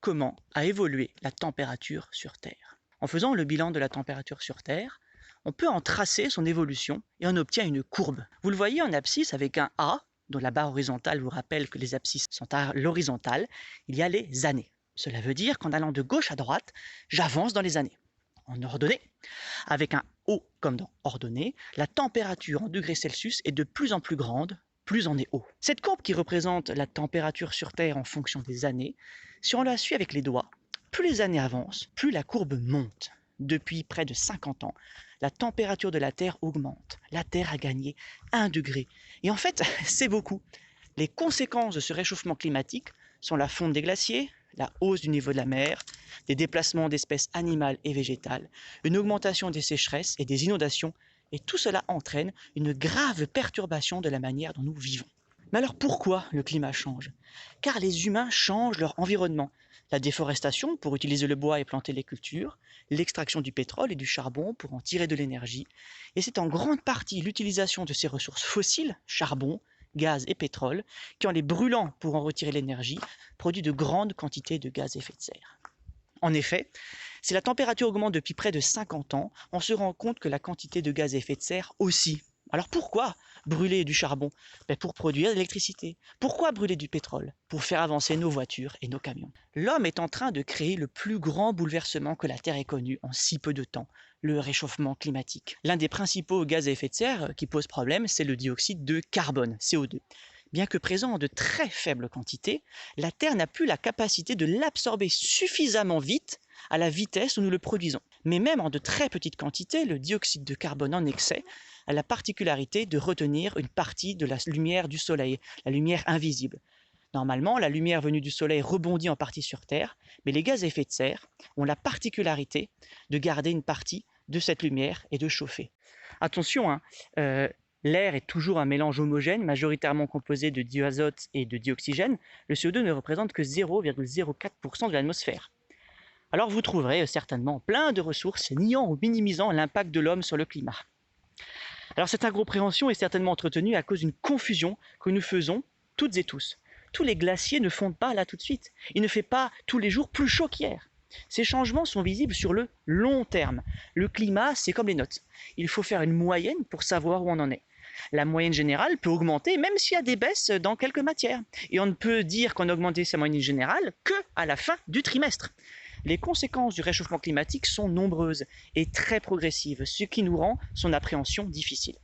comment a évolué la température sur Terre. En faisant le bilan de la température sur Terre, on peut en tracer son évolution et on obtient une courbe. Vous le voyez en abscisse avec un A, dont la barre horizontale vous rappelle que les abscisses sont à l'horizontale, il y a les années. Cela veut dire qu'en allant de gauche à droite, j'avance dans les années. En ordonnée, avec un O comme dans ordonnée, la température en degrés Celsius est de plus en plus grande, plus on est haut. Cette courbe qui représente la température sur Terre en fonction des années, si on la suit avec les doigts, plus les années avancent, plus la courbe monte. Depuis près de 50 ans, la température de la Terre augmente. La Terre a gagné 1 degré. Et en fait, c'est beaucoup. Les conséquences de ce réchauffement climatique sont la fonte des glaciers, la hausse du niveau de la mer, des déplacements d'espèces animales et végétales, une augmentation des sécheresses et des inondations, et tout cela entraîne une grave perturbation de la manière dont nous vivons. Mais alors pourquoi le climat change? Car les humains changent leur environnement. La déforestation pour utiliser le bois et planter les cultures, l'extraction du pétrole et du charbon pour en tirer de l'énergie, et c'est en grande partie l'utilisation de ces ressources fossiles, charbon, gaz et pétrole, qui en les brûlant pour en retirer l'énergie, produit de grandes quantités de gaz à effet de serre. En effet, si la température augmente depuis près de 50 ans, on se rend compte que la quantité de gaz à effet de serre aussi. Alors pourquoi brûler du charbon? Pour produire de l'électricité. Pourquoi brûler du pétrole? Pour faire avancer nos voitures et nos camions. L'homme est en train de créer le plus grand bouleversement que la Terre ait connu en si peu de temps, le réchauffement climatique. L'un des principaux gaz à effet de serre qui pose problème, c'est le dioxyde de carbone, CO2. Bien que présent en de très faibles quantités, la Terre n'a plus la capacité de l'absorber suffisamment vite à la vitesse où nous le produisons. Mais même en de très petites quantités, le dioxyde de carbone en excès a la particularité de retenir une partie de la lumière du Soleil, la lumière invisible. Normalement, la lumière venue du Soleil rebondit en partie sur Terre, mais les gaz à effet de serre ont la particularité de garder une partie de cette lumière et de chauffer. Attention, l'air est toujours un mélange homogène, majoritairement composé de diazote et de dioxygène. Le CO2 ne représente que 0,04% de l'atmosphère. Alors vous trouverez certainement plein de ressources niant ou minimisant l'impact de l'homme sur le climat. Alors cette incompréhension est certainement entretenue à cause d'une confusion que nous faisons toutes et tous. Tous les glaciers ne fondent pas là tout de suite. Il ne fait pas tous les jours plus chaud qu'hier. Ces changements sont visibles sur le long terme. Le climat, c'est comme les notes. Il faut faire une moyenne pour savoir où on en est. La moyenne générale peut augmenter même s'il y a des baisses dans quelques matières. Et on ne peut dire qu'on a augmenté sa moyenne générale qu'à la fin du trimestre. Les conséquences du réchauffement climatique sont nombreuses et très progressives, ce qui nous rend son appréhension difficile.